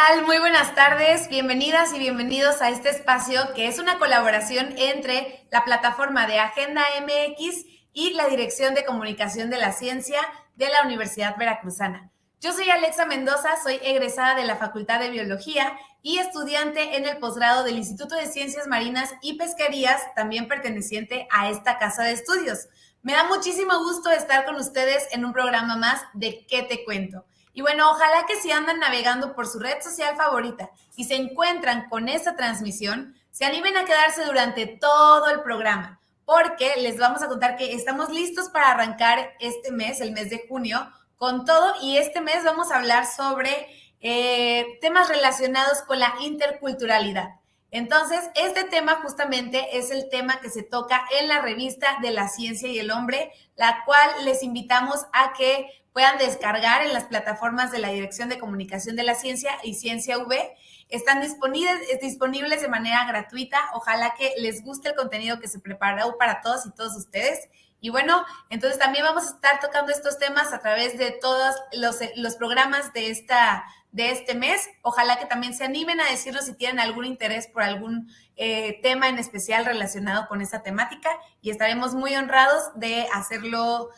tal? Muy buenas tardes, bienvenidas y bienvenidos a este espacio que es una colaboración entre la plataforma de Agenda MX y la Dirección de Comunicación de la Ciencia de la Universidad Veracruzana. Yo soy Alexa Mendoza, soy egresada de la Facultad de Biología y estudiante en el posgrado del Instituto de Ciencias Marinas y Pesquerías, también perteneciente a esta casa de estudios. Me da muchísimo gusto estar con ustedes en un programa más de ¿Qué te cuento? Y bueno, ojalá que si andan navegando por su red social favorita y se encuentran con esta transmisión, se animen a quedarse durante todo el programa, porque les vamos a contar que estamos listos para arrancar este mes, el mes de junio, con todo, y este mes vamos a hablar sobre temas relacionados con la interculturalidad. Entonces, este tema justamente es el tema que se toca en la revista de la Ciencia y el Hombre, la cual les invitamos a que puedan descargar en las plataformas de la Dirección de Comunicación de la Ciencia y Ciencia V. Están disponibles de manera gratuita. Ojalá que les guste el contenido que se preparó para todos y todos ustedes. Y bueno, entonces también vamos a estar tocando estos temas a través de todos los programas de este mes. Ojalá que también se animen a decirnos si tienen algún interés por algún tema en especial relacionado con esta temática y estaremos muy honrados de hacerlo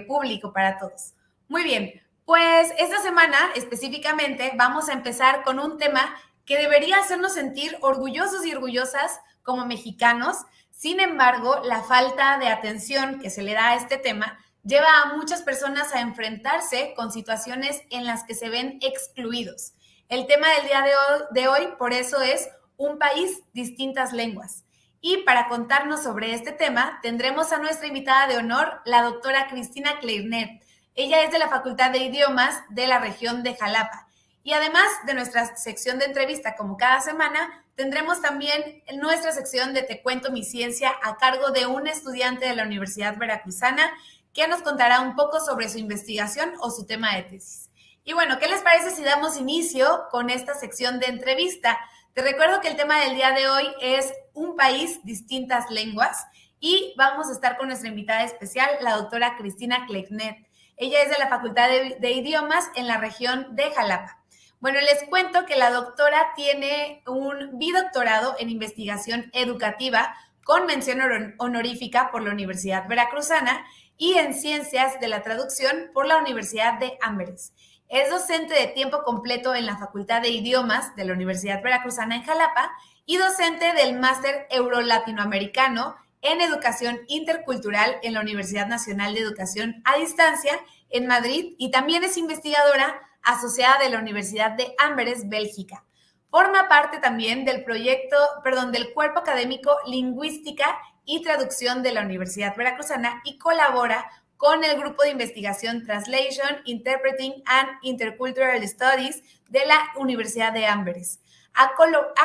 público para todos. Muy bien, pues esta semana específicamente vamos a empezar con un tema que debería hacernos sentir orgullosos y orgullosas como mexicanos. Sin embargo, la falta de atención que se le da a este tema lleva a muchas personas a enfrentarse con situaciones en las que se ven excluidos. El tema del día de hoy, por eso, es un país, distintas lenguas. Y para contarnos sobre este tema, tendremos a nuestra invitada de honor, la doctora Cristina Kleirnet. Ella es de la Facultad de Idiomas de la región de Jalapa. Y además de nuestra sección de entrevista, como cada semana, tendremos también nuestra sección de Te Cuento Mi Ciencia a cargo de un estudiante de la Universidad Veracruzana que nos contará un poco sobre su investigación o su tema de tesis. Y bueno, ¿qué les parece si damos inicio con esta sección de entrevista? Te recuerdo que el tema del día de hoy es un país, distintas lenguas, y vamos a estar con nuestra invitada especial, la doctora Cristina Kleirnet. Ella es de la Facultad de Idiomas en la región de Jalapa. Bueno, les cuento que la doctora tiene un bidoctorado en investigación educativa con mención honorífica por la Universidad Veracruzana y en ciencias de la traducción por la Universidad de Amberes. Es docente de tiempo completo en la Facultad de Idiomas de la Universidad Veracruzana en Jalapa y docente del Máster Euro-Latinoamericano en Educación Intercultural en la Universidad Nacional de Educación a Distancia en Madrid y también es investigadora asociada de la Universidad de Amberes, Bélgica. Forma parte también del del cuerpo académico Lingüística y Traducción de la Universidad Veracruzana y colabora con el grupo de investigación Translation, Interpreting and Intercultural Studies de la Universidad de Amberes. Ha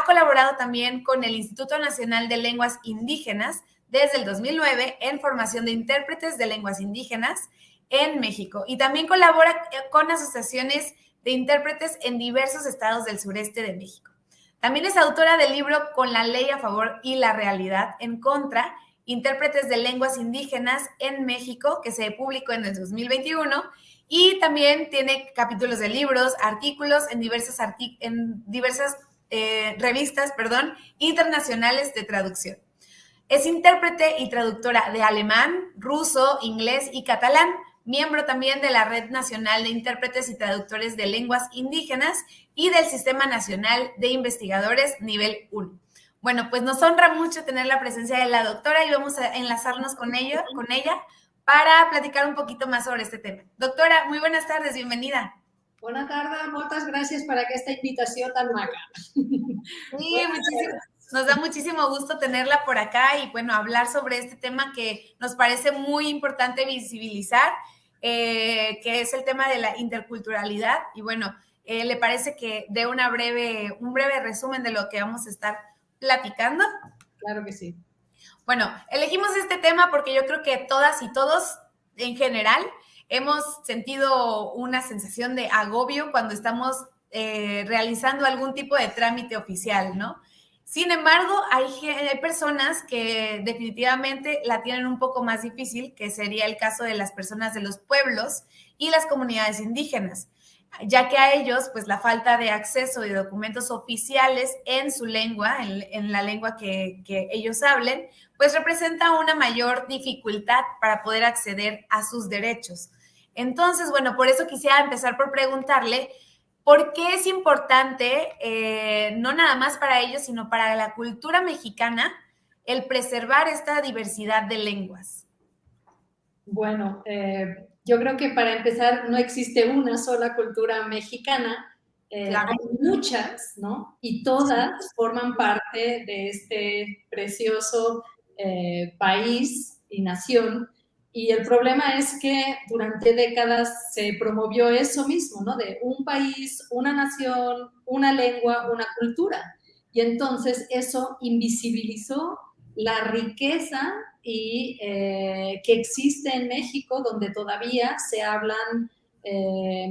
colaborado también con el Instituto Nacional de Lenguas Indígenas desde el 2009 en formación de intérpretes de lenguas indígenas en México y también colabora con asociaciones de intérpretes en diversos estados del sureste de México. También es autora del libro Con la ley a favor y la realidad en contra, intérpretes de lenguas indígenas en México, que se publicó en el 2021, y también tiene capítulos de libros, artículos en diversas revistas internacionales de traducción. Es intérprete y traductora de alemán, ruso, inglés y catalán, miembro también de la Red Nacional de Intérpretes y Traductores de Lenguas Indígenas y del Sistema Nacional de Investigadores Nivel 1. Bueno, pues nos honra mucho tener la presencia de la doctora y vamos a enlazarnos con ella para platicar un poquito más sobre este tema. Doctora, muy buenas tardes, bienvenida. Bona tarda, moltes gràcies per aquesta invitació tan maca. Sí, nos da muchísimo gusto tenerla por acá y bueno, hablar sobre este tema que nos parece muy importante visibilizar, que es el tema de la interculturalidad. Y bueno, ¿le parece que dé un breve resumen de lo que vamos a estar platicando? Claro que sí. Bueno, elegimos este tema porque yo creo que todas y todos en general hemos sentido una sensación de agobio cuando estamos realizando algún tipo de trámite oficial, ¿no? Sin embargo, hay personas que definitivamente la tienen un poco más difícil, que sería el caso de las personas de los pueblos y las comunidades indígenas. ya que a ellos, pues la falta de acceso de documentos oficiales en su lengua, en la lengua que ellos hablen, pues representa una mayor dificultad para poder acceder a sus derechos. Entonces, bueno, por eso quisiera empezar por preguntarle, ¿por qué es importante, no nada más para ellos, sino para la cultura mexicana, el preservar esta diversidad de lenguas? Bueno, yo creo que para empezar no existe una sola cultura mexicana, Claro. hay muchas, ¿no? Y todas forman parte de este precioso país y nación. Y el problema es que durante décadas se promovió eso mismo, ¿no? De un país, una nación, una lengua, una cultura. Y entonces eso invisibilizó la riqueza y que existe en México, donde todavía se hablan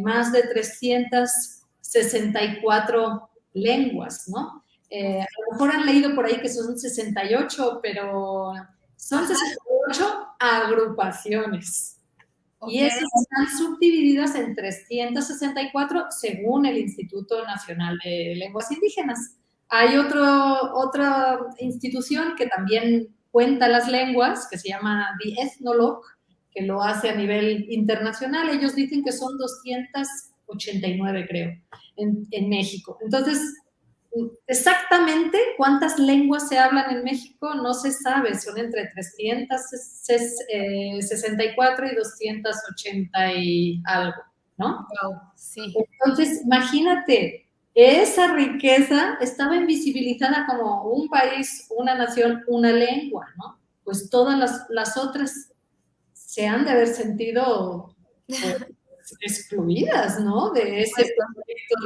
más de 364 lenguas, ¿no? A lo mejor han leído por ahí que son 68, pero son 68 agrupaciones. Okay. Y esas están subdivididas en 364 según el Instituto Nacional de Lenguas Indígenas. Hay otra institución que también cuenta las lenguas, que se llama The Ethnologue, que lo hace a nivel internacional. Ellos dicen que son 289, creo, en México. Entonces, exactamente cuántas lenguas se hablan en México no se sabe, son entre 364 y 280 y algo, ¿no? Wow, sí. Entonces, imagínate, esa riqueza estaba invisibilizada como un país, una nación, una lengua, ¿no? Pues todas las otras se han de haber sentido pues, excluidas, ¿no? De ese proyecto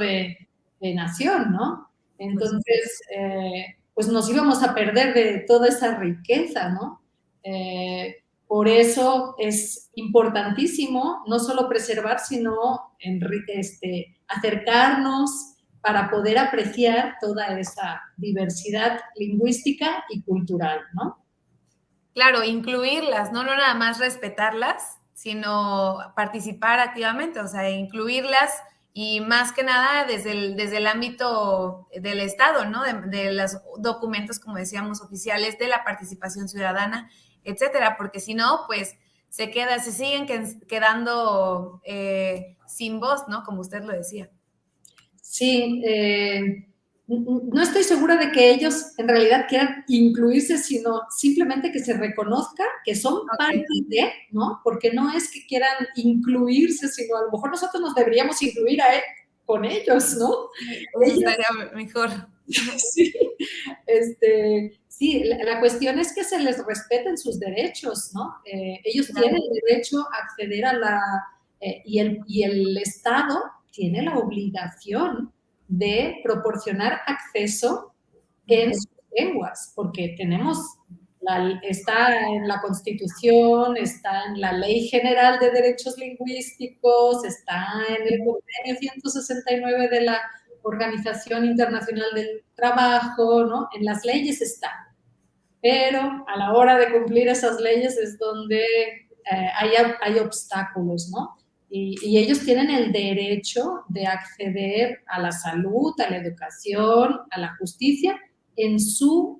de nación, ¿no? Entonces, pues nos íbamos a perder de toda esa riqueza, ¿no? Por eso es importantísimo no solo preservar, sino acercarnos para poder apreciar toda esa diversidad lingüística y cultural, ¿no? Claro, incluirlas, no nada más respetarlas, sino participar activamente, o sea, incluirlas y más que nada desde el ámbito del Estado, ¿no? De los documentos, como decíamos, oficiales, de la participación ciudadana, etcétera, porque si no, pues se siguen quedando sin voz, ¿no? Como usted lo decía. Sí, no estoy segura de que ellos en realidad quieran incluirse, sino simplemente que se reconozca que son parte de, ¿no? Porque no es que quieran incluirse, sino a lo mejor nosotros nos deberíamos incluir con ellos, ¿no? Sí, eso estaría mejor. Sí, sí, la cuestión es que se les respeten sus derechos, ¿no? Ellos tienen derecho a acceder a y el Estado tiene la obligación de proporcionar acceso en sus lenguas, porque está en la Constitución, está en la Ley General de Derechos Lingüísticos, está en el convenio 169 de la Organización Internacional del Trabajo, ¿no? En las leyes está. Pero a la hora de cumplir esas leyes es donde hay obstáculos, ¿no? Y ellos tienen el derecho de acceder a la salud, a la educación, a la justicia en sus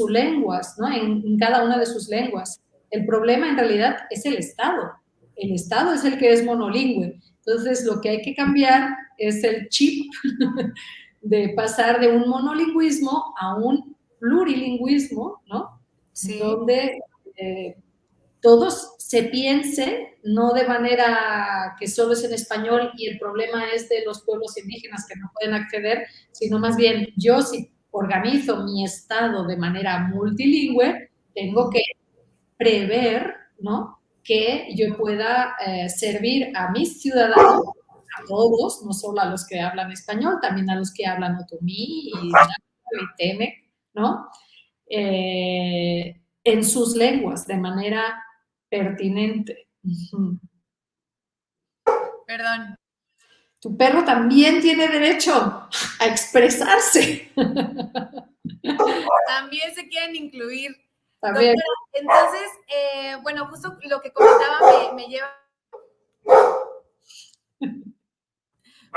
lenguas, ¿no? En cada una de sus lenguas. El problema en realidad es el Estado. El Estado es el que es monolingüe. Entonces, lo que hay que cambiar es el chip de pasar de un monolingüismo a un plurilingüismo, ¿no? Sí. Donde todos se piense, no de manera que solo es en español y el problema es de los pueblos indígenas que no pueden acceder, sino más bien yo si organizo mi estado de manera multilingüe, tengo que prever, ¿no? Que yo pueda servir a mis ciudadanos, a todos, no solo a los que hablan español, también a los que hablan otomí y teme, ¿no? En sus lenguas, de manera pertinente. Perdón. Tu perro también tiene derecho a expresarse. También se quieren incluir. También. Doctora, entonces, bueno, justo lo que comentaba me lleva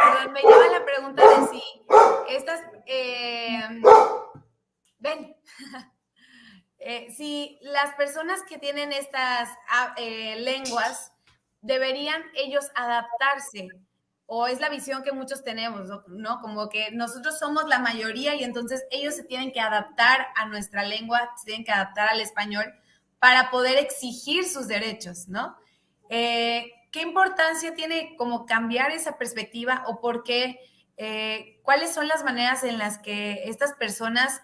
Perdón, me lleva la pregunta de si estas, ven, si las personas que tienen estas lenguas deberían ellos adaptarse, o es la visión que muchos tenemos, ¿no? Como que nosotros somos la mayoría y entonces ellos se tienen que adaptar a nuestra lengua, se tienen que adaptar al español para poder exigir sus derechos, ¿no? ¿Qué importancia tiene como cambiar esa perspectiva o por qué? ¿Cuáles son las maneras en las que estas personas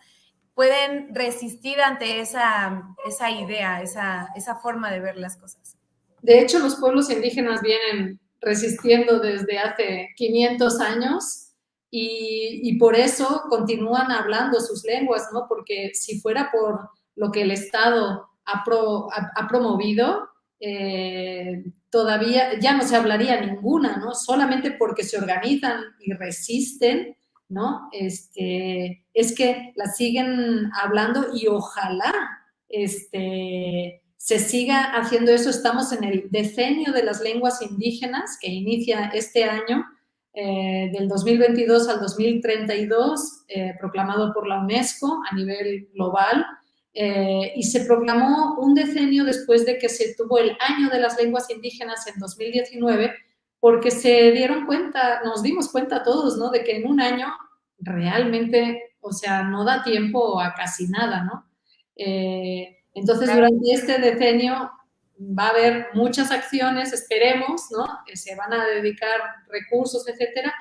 pueden resistir ante esa idea, esa forma de ver las cosas? De hecho, los pueblos indígenas vienen resistiendo desde hace 500 años y por eso continúan hablando sus lenguas, ¿no? Porque si fuera por lo que el Estado ha promovido, todavía ya no se hablaría ninguna, ¿no? Solamente porque se organizan y resisten, ¿no? Es que la siguen hablando y ojalá se siga haciendo eso. Estamos en el decenio de las lenguas indígenas que inicia este año, del 2022 al 2032, proclamado por la UNESCO a nivel global. Y se proclamó un decenio después de que se tuvo el año de las lenguas indígenas en 2019, porque se dieron cuenta, nos dimos cuenta todos, ¿no? De que en un año realmente, o sea, no da tiempo a casi nada, ¿no? Entonces, durante este decenio va a haber muchas acciones, esperemos, ¿no? Que se van a dedicar recursos, etcétera,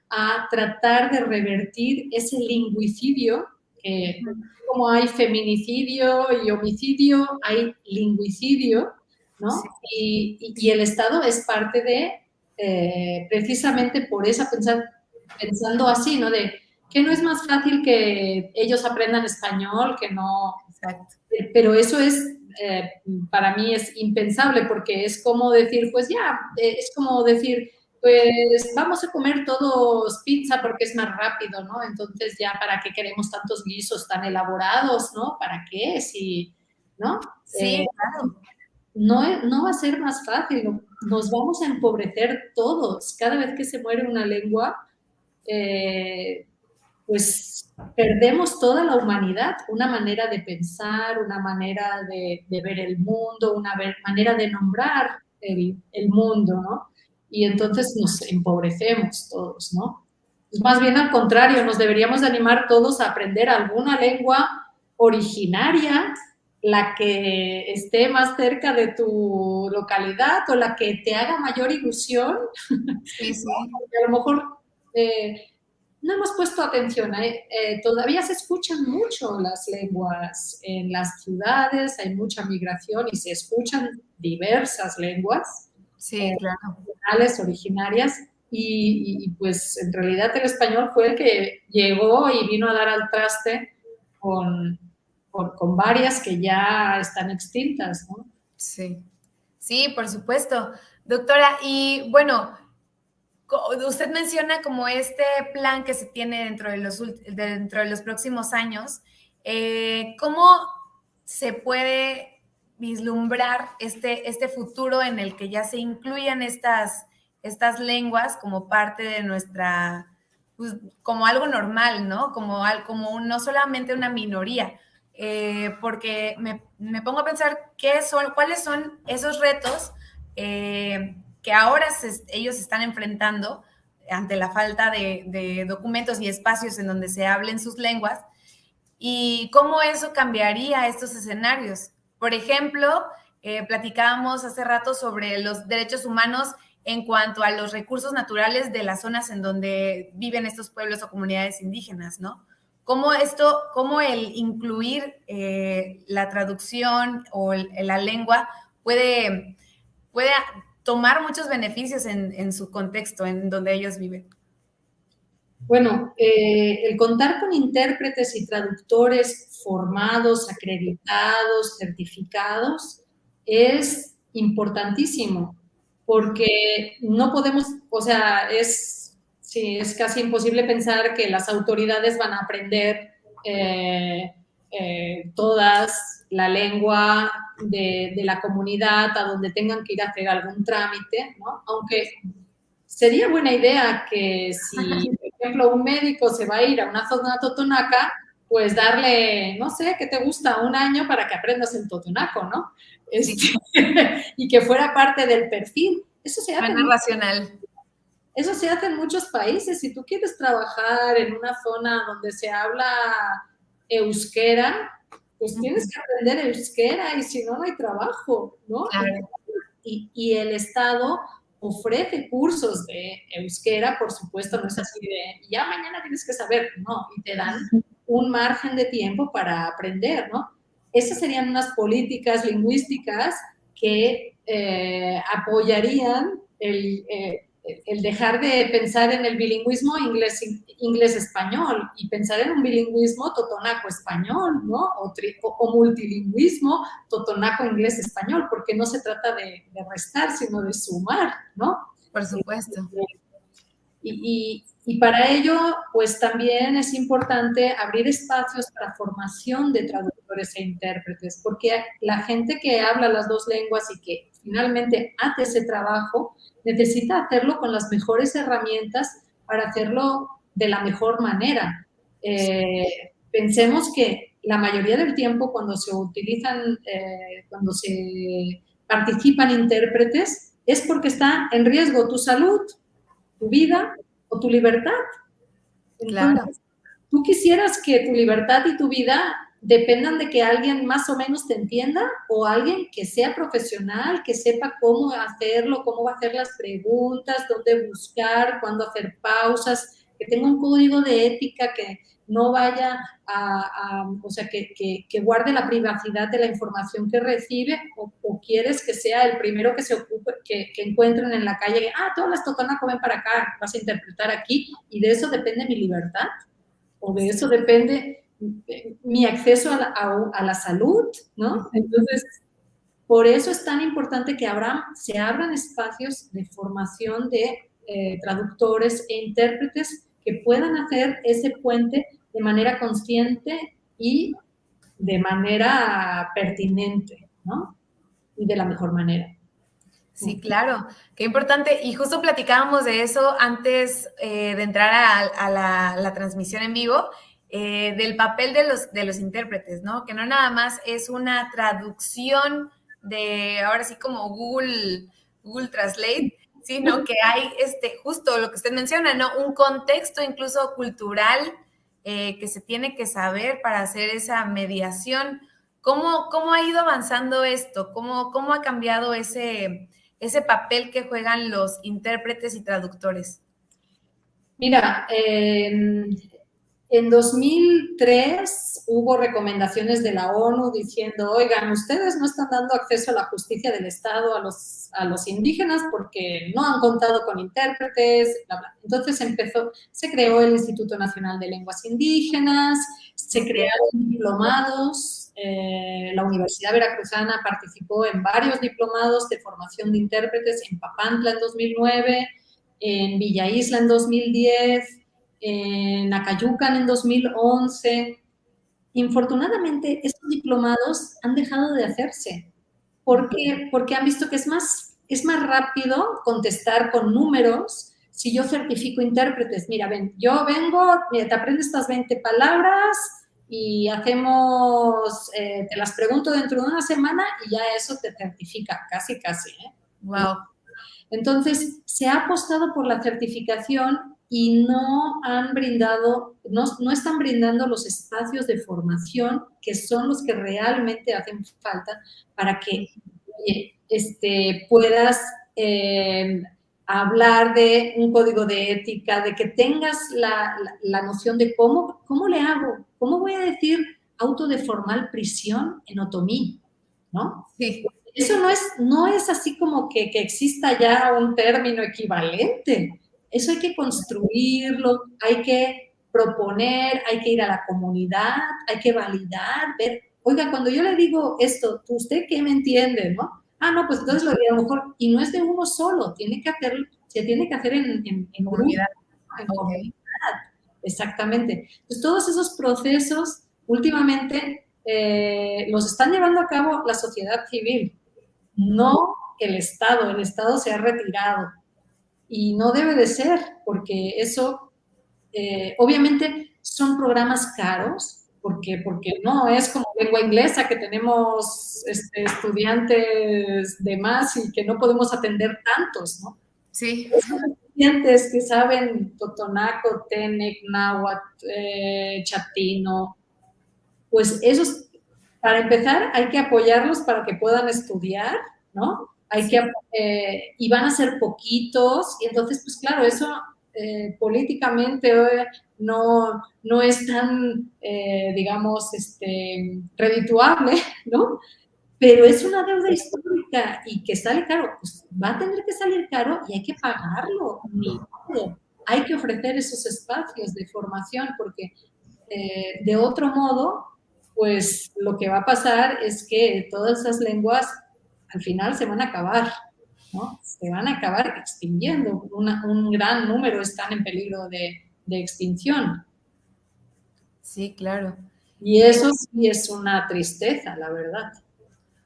a tratar de revertir ese lingüicidio, que como hay feminicidio y homicidio, hay lingüicidio, ¿no? Sí. Y el Estado es parte de, precisamente por eso, pensando así, ¿no? De que no es más fácil que ellos aprendan español, que no. Exacto. Pero eso es, para mí es impensable, porque es como decir, pues ya, es como decir, pues vamos a comer todos pizza porque es más rápido, ¿no? Entonces ya, ¿para qué queremos tantos guisos tan elaborados, ¿no? ¿Para qué? Si, ¿no? Sí, claro. No va a ser más fácil, nos vamos a empobrecer todos. Cada vez que se muere una lengua, pues perdemos toda la humanidad, una manera de pensar, una manera de ver el mundo, una manera de nombrar el mundo, ¿no? Y entonces nos empobrecemos todos, ¿no? Pues más bien al contrario, nos deberíamos de animar todos a aprender alguna lengua originaria, la que esté más cerca de tu localidad o la que te haga mayor ilusión, Sí, sí. porque a lo mejor no hemos puesto atención. Todavía se escuchan mucho las lenguas en las ciudades, hay mucha migración y se escuchan diversas lenguas Sí, claro. originarias pues en realidad el español fue el que llegó y vino a dar al traste con varias que ya están extintas, ¿no? Sí. Sí, por supuesto. Doctora, y bueno, usted menciona como este plan que se tiene dentro de los próximos años. ¿Cómo se puede vislumbrar este futuro en el que ya se incluyan estas lenguas como parte de nuestra, pues, como algo normal, ¿no? Como no solamente una minoría. Porque me pongo a pensar cuáles son esos retos que ahora ellos se están enfrentando ante la falta de documentos y espacios en donde se hablen sus lenguas y cómo eso cambiaría estos escenarios. Por ejemplo, platicábamos hace rato sobre los derechos humanos en cuanto a los recursos naturales de las zonas en donde viven estos pueblos o comunidades indígenas, ¿no? Cómo el incluir la traducción o la lengua puede tomar muchos beneficios en su contexto, en donde ellos viven. Bueno, el contar con intérpretes y traductores formados, acreditados, certificados, es importantísimo, porque no podemos, o sea, sí, es casi imposible pensar que las autoridades van a aprender todas la lengua de la comunidad a donde tengan que ir a hacer algún trámite, ¿no? Aunque sería buena idea que si, por ejemplo, un médico se va a ir a una zona totonaca, pues darle, no sé, ¿qué te gusta? Un año para que aprendas el totonaco, ¿no? Sí, Y que fuera parte del perfil. suena racional. Eso se hace en muchos países. Si tú quieres trabajar en una zona donde se habla euskera, pues tienes que aprender euskera y si no, no hay trabajo, ¿no? Claro. Y el Estado ofrece cursos de euskera, por supuesto, no es así de ya mañana tienes que saber, no, y te dan un margen de tiempo para aprender, ¿no? Esas serían unas políticas lingüísticas que apoyarían el dejar de pensar en el bilingüismo inglés-español y pensar en un bilingüismo totonaco-español, ¿no? O multilingüismo totonaco-inglés-español, porque no se trata de restar, sino de sumar, ¿no? Por supuesto. Y para ello, pues también es importante abrir espacios para formación de traductores e intérpretes, porque la gente que habla las dos lenguas y que finalmente hace ese trabajo, necesita hacerlo con las mejores herramientas para hacerlo de la mejor manera. Pensemos que la mayoría del tiempo cuando se utilizan, cuando se participan intérpretes, es porque está en riesgo tu salud, tu vida o tu libertad. Claro. Entonces, ¿tú quisieras que tu libertad y tu vida dependan de que alguien más o menos te entienda o alguien que sea profesional, que sepa cómo hacerlo, cómo va a hacer las preguntas, dónde buscar, cuándo hacer pausas, que tenga un código de ética que no vaya o sea, que guarde la privacidad de la información que recibe o quieres que sea el primero que se ocupe, que encuentren en la calle, todas las totonaco ven para acá, vas a interpretar aquí y de eso depende mi libertad o de eso depende mi acceso a la salud, ¿no? Entonces, por eso es tan importante que se abran espacios de formación de traductores e intérpretes que puedan hacer ese puente de manera consciente y de manera pertinente, ¿no? Y de la mejor manera. Sí, claro, qué importante. Y justo platicábamos de eso antes de entrar a la transmisión en vivo, del papel de los intérpretes, ¿no? Que no nada más es una traducción de, ahora sí como Google Translate, sino que hay justo lo que usted menciona, ¿no? Un contexto incluso cultural que se tiene que saber para hacer esa mediación. ¿Cómo ha ido avanzando esto? ¿Cómo ha cambiado ese papel que juegan los intérpretes y traductores? Mira, en 2003 hubo recomendaciones de la ONU diciendo, oigan, ustedes no están dando acceso a la justicia del Estado a los indígenas porque no han contado con intérpretes, bla, bla. Entonces se creó el Instituto Nacional de Lenguas Indígenas, se crearon diplomados, la Universidad Veracruzana participó en varios diplomados de formación de intérpretes en Papantla en 2009, en Villa Isla en 2010, en Acayucan en 2011. Infortunadamente, estos diplomados han dejado de hacerse. ¿Por qué? Porque han visto que es más rápido contestar con números si yo certifico intérpretes. Mira, ven, yo vengo, mira, te aprendes estas 20 palabras y hacemos, te las pregunto dentro de una semana y ya eso te certifica, casi, ¿eh? Wow. Entonces, se ha apostado por la certificación y no están brindando los espacios de formación que son los que realmente hacen falta para que puedas hablar de un código de ética, de que tengas la noción de cómo le hago, cómo voy a decir auto de formal prisión en otomí, ¿no? Sí. Eso no es así como que exista ya un término equivalente. Eso hay que construirlo, hay que proponer, hay que ir a la comunidad, hay que validar, ver, oiga, cuando yo le digo esto, ¿usted qué me entiende, no? No, pues entonces lo diría a lo mejor, y no es de uno solo, se tiene que hacer en comunidad. En comunidad. Exactamente. Pues todos esos procesos últimamente los están llevando a cabo la sociedad civil, no el Estado. El Estado se ha retirado. y no debe de ser, porque eso, obviamente, son programas caros, porque no es como lengua inglesa, que tenemos estudiantes de más y que no podemos atender tantos, ¿no? Sí. Esos estudiantes que saben totonaco, tenec, náhuatl, chatino, pues esos, para empezar, hay que apoyarlos para que puedan estudiar, ¿no? Y van a ser poquitos, y entonces, pues claro, eso políticamente no es tan, digamos, redituable, ¿no? Pero es una deuda histórica y que sale caro, pues va a tener que salir caro y hay que pagarlo, ni modo. Hay que ofrecer esos espacios de formación porque de otro modo, pues lo que va a pasar es que todas esas lenguas al final se van a acabar, ¿no? Se van a acabar extinguiendo. Un gran número están en peligro de extinción. Sí, claro. Y eso sí es una tristeza, la verdad.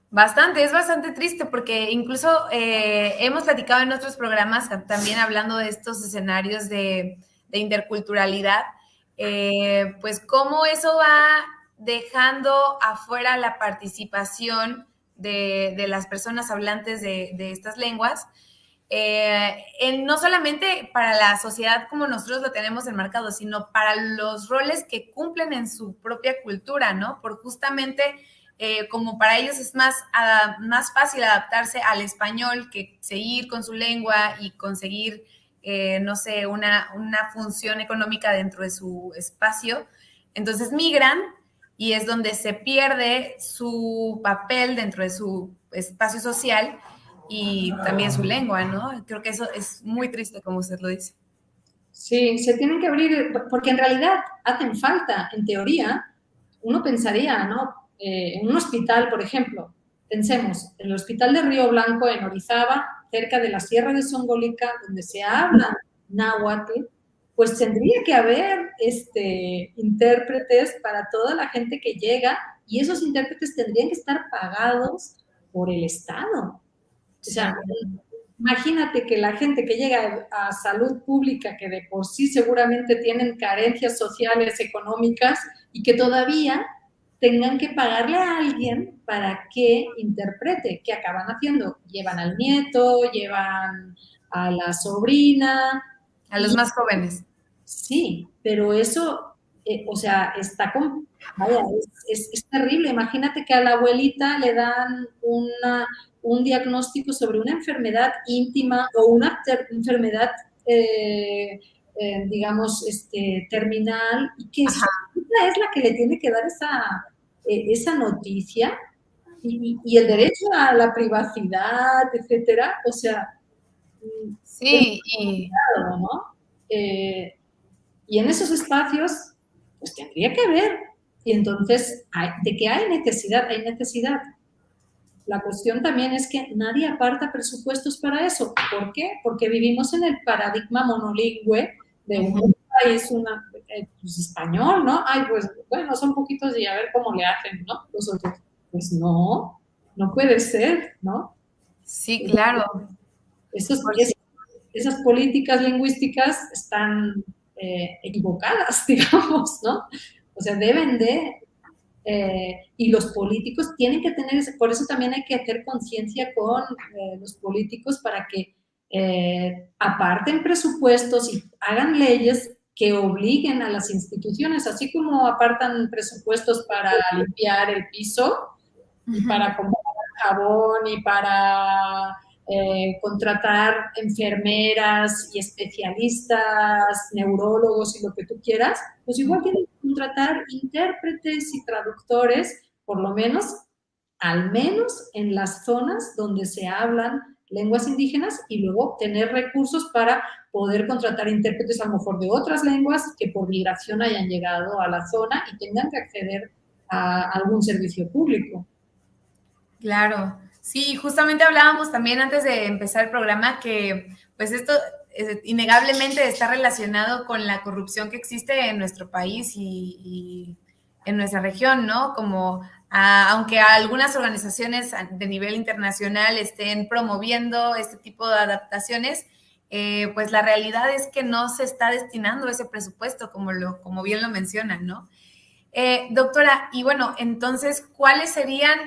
Bastante, es bastante triste porque incluso hemos platicado en otros programas también hablando de estos escenarios de interculturalidad, pues cómo eso va dejando afuera la participación de las personas hablantes de estas lenguas, no solamente para la sociedad como nosotros lo tenemos enmarcado, sino para los roles que cumplen en su propia cultura, ¿no? Por justamente como para ellos es más fácil adaptarse al español que seguir con su lengua y conseguir, no sé, una función económica dentro de su espacio. Entonces migran y es donde se pierde su papel dentro de su espacio social y también su lengua, ¿no? Creo que eso es muy triste, como usted lo dice. Sí, se tienen que abrir, porque en realidad hacen falta, en teoría, uno pensaría, ¿no? En un hospital, por ejemplo, pensemos, en el hospital de Río Blanco, en Orizaba, cerca de la Sierra de Songolica, donde se habla náhuatl, pues tendría que haber intérpretes para toda la gente que llega y esos intérpretes tendrían que estar pagados por el Estado. O sea, imagínate que la gente que llega a salud pública, que de por sí seguramente tienen carencias sociales, económicas, y que todavía tengan que pagarle a alguien para que interprete. ¿Qué acaban haciendo? Llevan al nieto, llevan a la sobrina. A los más jóvenes. Sí, pero eso, o sea, vaya, es terrible. Imagínate que a la abuelita le dan un diagnóstico sobre una enfermedad íntima o una enfermedad, digamos, terminal, y que su abuelita es la que le tiene que dar esa noticia y el derecho a la privacidad, etcétera. O sea, es Sí, y complicado, ¿no? Y en esos espacios, pues tendría que haber. Y entonces, ¿de qué hay necesidad? Hay necesidad. La cuestión también es que nadie aparta presupuestos para eso. ¿Por qué? Porque vivimos en el paradigma monolingüe de un país, pues español, ¿no? Ay, pues bueno, son poquitos y a ver cómo le hacen, ¿no? Los otros. Pues no, no puede ser, ¿no? sí, claro. Esas políticas lingüísticas están equivocadas, digamos, ¿no? O sea, y los políticos tienen que tener, por eso también hay que hacer conciencia con los políticos para que aparten presupuestos y hagan leyes que obliguen a las instituciones, así como apartan presupuestos para limpiar el piso y para comprar jabón y para contratar enfermeras y especialistas, neurólogos y lo que tú quieras, pues igual tienen que contratar intérpretes y traductores, por lo menos, al menos en las zonas donde se hablan lenguas indígenas, y luego tener recursos para poder contratar intérpretes a lo mejor de otras lenguas que por migración hayan llegado a la zona y tengan que acceder a algún servicio público. Claro, sí, justamente hablábamos también antes de empezar el programa que pues esto innegablemente está relacionado con la corrupción que existe en nuestro país y en nuestra región, ¿no? Como aunque algunas organizaciones de nivel internacional estén promoviendo este tipo de adaptaciones, pues la realidad es que no se está destinando ese presupuesto, como bien lo mencionan, ¿no? Doctora, y bueno, entonces, ¿cuáles serían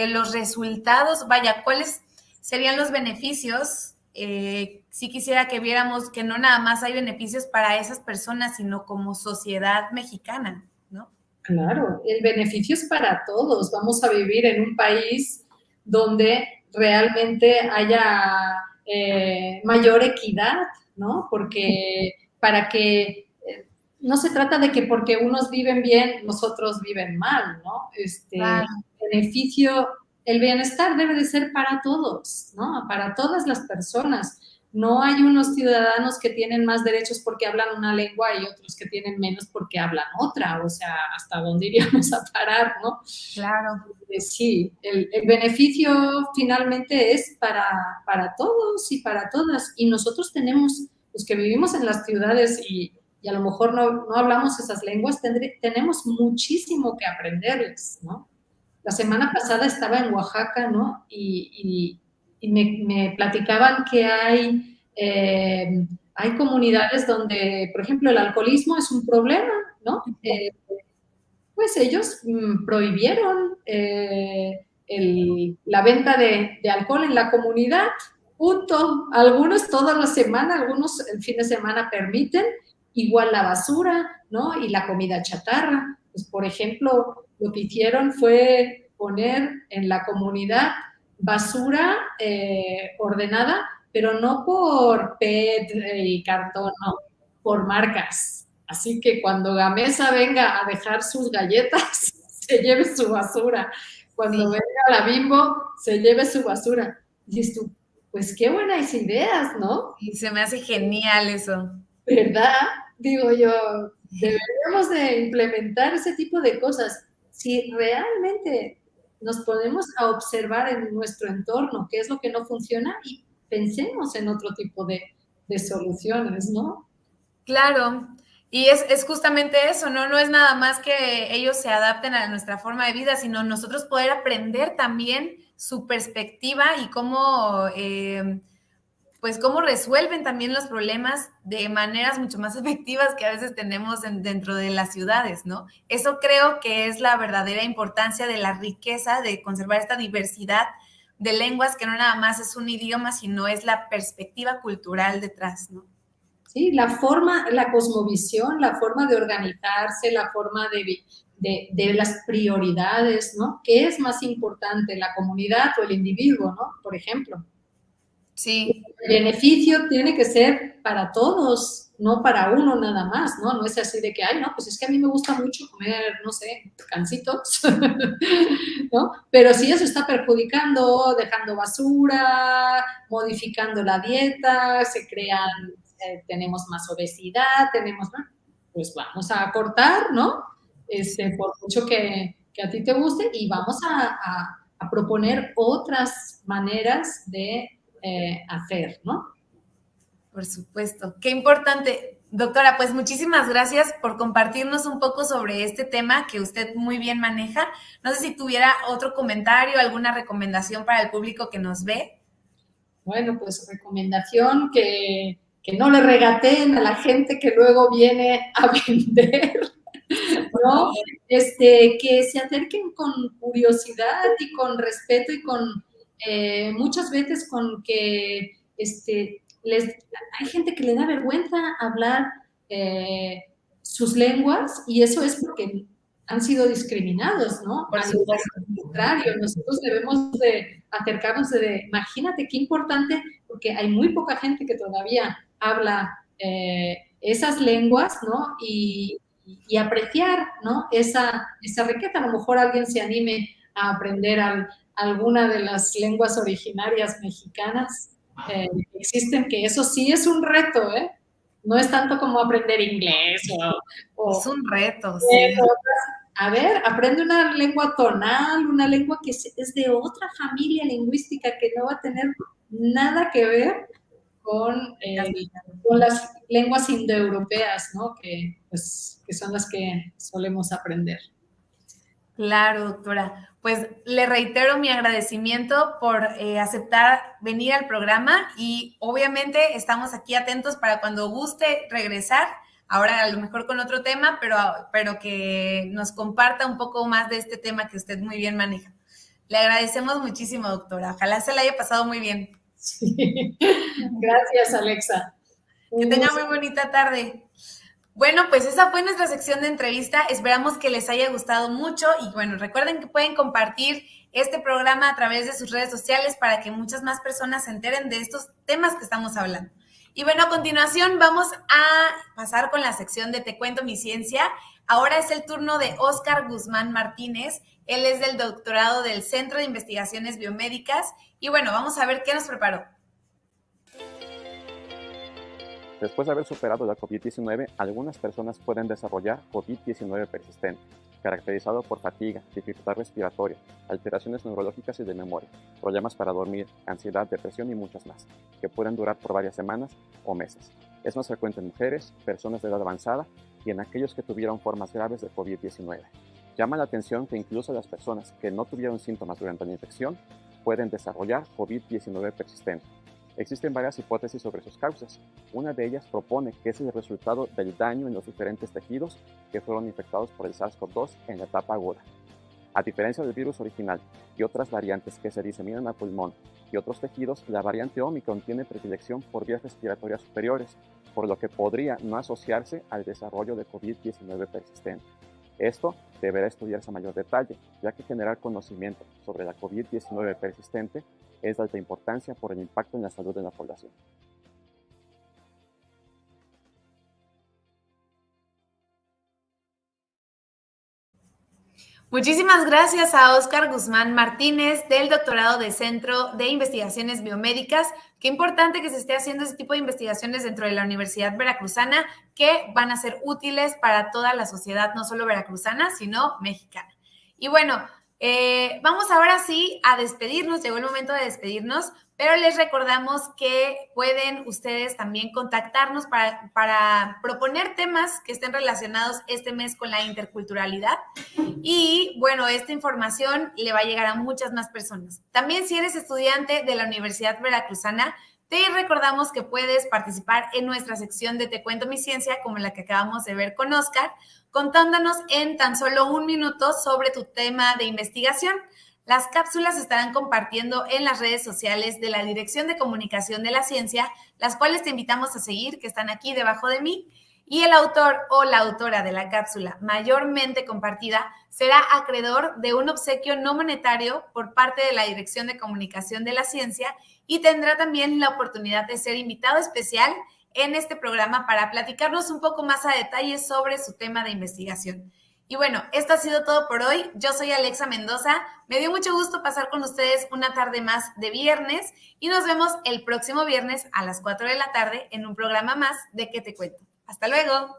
los resultados? Vaya, ¿cuáles serían los beneficios? Si quisiera que viéramos que no nada más hay beneficios para esas personas, sino como sociedad mexicana, ¿no? Claro, el beneficio es para todos. Vamos a vivir en un país donde realmente haya mayor equidad, ¿no? Porque para que no se trata de que porque unos viven bien, los otros viven mal, ¿no? Claro. Beneficio, el bienestar debe de ser para todos, ¿no? Para todas las personas. No hay unos ciudadanos que tienen más derechos porque hablan una lengua y otros que tienen menos porque hablan otra. O sea, ¿hasta dónde iríamos a parar, no? Claro. Sí, el beneficio finalmente es para todos y para todas. Y nosotros tenemos, los que vivimos en las ciudades y a lo mejor no hablamos esas lenguas, tenemos muchísimo que aprenderles, ¿no? La semana pasada estaba en Oaxaca, ¿no? Y me platicaban que hay comunidades donde, por ejemplo, el alcoholismo es un problema, ¿no? Pues ellos prohibieron la venta de alcohol en la comunidad, punto. Algunos toda la semana, algunos el fin de semana permiten, igual la basura, ¿no? Y la comida chatarra. Pues, por ejemplo, lo que hicieron fue poner en la comunidad basura ordenada, pero no por PET y cartón, no, por marcas. Así que cuando Gamesa venga a dejar sus galletas, se lleve su basura. Cuando Sí. venga la Bimbo, se lleve su basura. Y dices tú, pues qué buenas ideas, ¿no? Y se me hace genial eso. ¿Verdad? Digo yo, deberíamos de implementar ese tipo de cosas. Si realmente nos ponemos a observar en nuestro entorno qué es lo que no funciona y pensemos en otro tipo de soluciones, ¿no? Claro, y es justamente eso, ¿no? No es nada más que ellos se adapten a nuestra forma de vida, sino nosotros poder aprender también su perspectiva y cómo, pues cómo resuelven también los problemas de maneras mucho más efectivas que a veces tenemos dentro de las ciudades, ¿no? Eso creo que es la verdadera importancia de la riqueza de conservar esta diversidad de lenguas, que no nada más es un idioma, sino es la perspectiva cultural detrás, ¿no? ¿Sí? La forma, la cosmovisión, la forma de organizarse, la forma de las prioridades, ¿no? ¿Qué es más importante, la comunidad o el individuo, ¿no? Por ejemplo. Sí. El beneficio tiene que ser para todos, no para uno nada más, ¿no? No es así de que, ay, no, pues es que a mí me gusta mucho comer, no sé, cancitos, ¿no? Pero si eso está perjudicando, dejando basura, modificando la dieta, se crean, tenemos más obesidad, tenemos, ¿no? Pues vamos a cortar, ¿no? Por mucho que a ti te guste y vamos a proponer otras maneras de hacer, ¿no? Por supuesto. Qué importante. Doctora, pues muchísimas gracias por compartirnos un poco sobre este tema que usted muy bien maneja. No sé si tuviera otro comentario, alguna recomendación para el público que nos ve. Bueno, pues recomendación que no le regateen a la gente que luego viene a vender, ¿no? Que se acerquen con curiosidad y con respeto y con muchas veces con que hay gente que le da vergüenza hablar sus lenguas y eso es porque han sido discriminados, ¿no? Por Al supuesto. contrario, nosotros debemos de acercarnos imagínate qué importante, porque hay muy poca gente que todavía habla esas lenguas, ¿no? Y apreciar, ¿no? Esa riqueza. A lo mejor alguien se anime a aprender alguna de las lenguas originarias mexicanas que existen, que eso sí es un reto, ¿eh? No es tanto como aprender inglés Es un reto, sí. o a ver, aprende una lengua tonal, una lengua que es de otra familia lingüística que no va a tener nada que ver con las lenguas indoeuropeas, ¿no? Que son las que solemos aprender. Claro, doctora. Pues le reitero mi agradecimiento por aceptar venir al programa y obviamente estamos aquí atentos para cuando guste regresar, ahora a lo mejor con otro tema, pero que nos comparta un poco más de este tema que usted muy bien maneja. Le agradecemos muchísimo, doctora. Ojalá se la haya pasado muy bien. Sí. Gracias, Alexa. Que tenga muy bonita tarde. Bueno, pues esa fue nuestra sección de entrevista. Esperamos que les haya gustado mucho y bueno, recuerden que pueden compartir este programa a través de sus redes sociales para que muchas más personas se enteren de estos temas que estamos hablando. Y bueno, a continuación vamos a pasar con la sección de Te cuento mi ciencia. Ahora es el turno de Óscar Guzmán Martínez. Él es del doctorado del Centro de Investigaciones Biomédicas y bueno, vamos a ver qué nos preparó. Después de haber superado la COVID-19, algunas personas pueden desarrollar COVID-19 persistente, caracterizado por fatiga, dificultad respiratoria, alteraciones neurológicas y de memoria, problemas para dormir, ansiedad, depresión y muchas más, que pueden durar por varias semanas o meses. Es más frecuente en mujeres, personas de edad avanzada y en aquellos que tuvieron formas graves de COVID-19. Llama la atención que incluso las personas que no tuvieron síntomas durante la infección pueden desarrollar COVID-19 persistente. Existen varias hipótesis sobre sus causas. Una de ellas propone que es el resultado del daño en los diferentes tejidos que fueron infectados por el SARS-CoV-2 en la etapa aguda. A diferencia del virus original y otras variantes que se diseminan al pulmón y otros tejidos, la variante Omicron tiene predilección por vías respiratorias superiores, por lo que podría no asociarse al desarrollo de COVID-19 persistente. Esto deberá estudiarse a mayor detalle, ya que generar conocimiento sobre la COVID-19 persistente es de alta importancia por el impacto en la salud de la población. Muchísimas gracias a Óscar Guzmán Martínez del doctorado de Centro de Investigaciones Biomédicas. Qué importante que se esté haciendo ese tipo de investigaciones dentro de la Universidad Veracruzana que van a ser útiles para toda la sociedad, no solo veracruzana, sino mexicana. Y bueno, vamos ahora sí a despedirnos, llegó el momento de despedirnos, pero les recordamos que pueden ustedes también contactarnos para proponer temas que estén relacionados este mes con la interculturalidad. Y bueno, esta información le va a llegar a muchas más personas. También si eres estudiante de la Universidad Veracruzana, te recordamos que puedes participar en nuestra sección de Te cuento mi ciencia, como la que acabamos de ver con Óscar, contándonos en tan solo 1 minuto sobre tu tema de investigación. Las cápsulas se estarán compartiendo en las redes sociales de la Dirección de Comunicación de la Ciencia, las cuales te invitamos a seguir, que están aquí debajo de mí. Y el autor o la autora de la cápsula mayormente compartida será acreedor de un obsequio no monetario por parte de la Dirección de Comunicación de la Ciencia y tendrá también la oportunidad de ser invitado especial en este programa para platicarnos un poco más a detalle sobre su tema de investigación. Y bueno, esto ha sido todo por hoy. Yo soy Alexa Mendoza. Me dio mucho gusto pasar con ustedes una tarde más de viernes y nos vemos el próximo viernes a las 4 de la tarde en un programa más de ¿Qué te cuento? Hasta luego.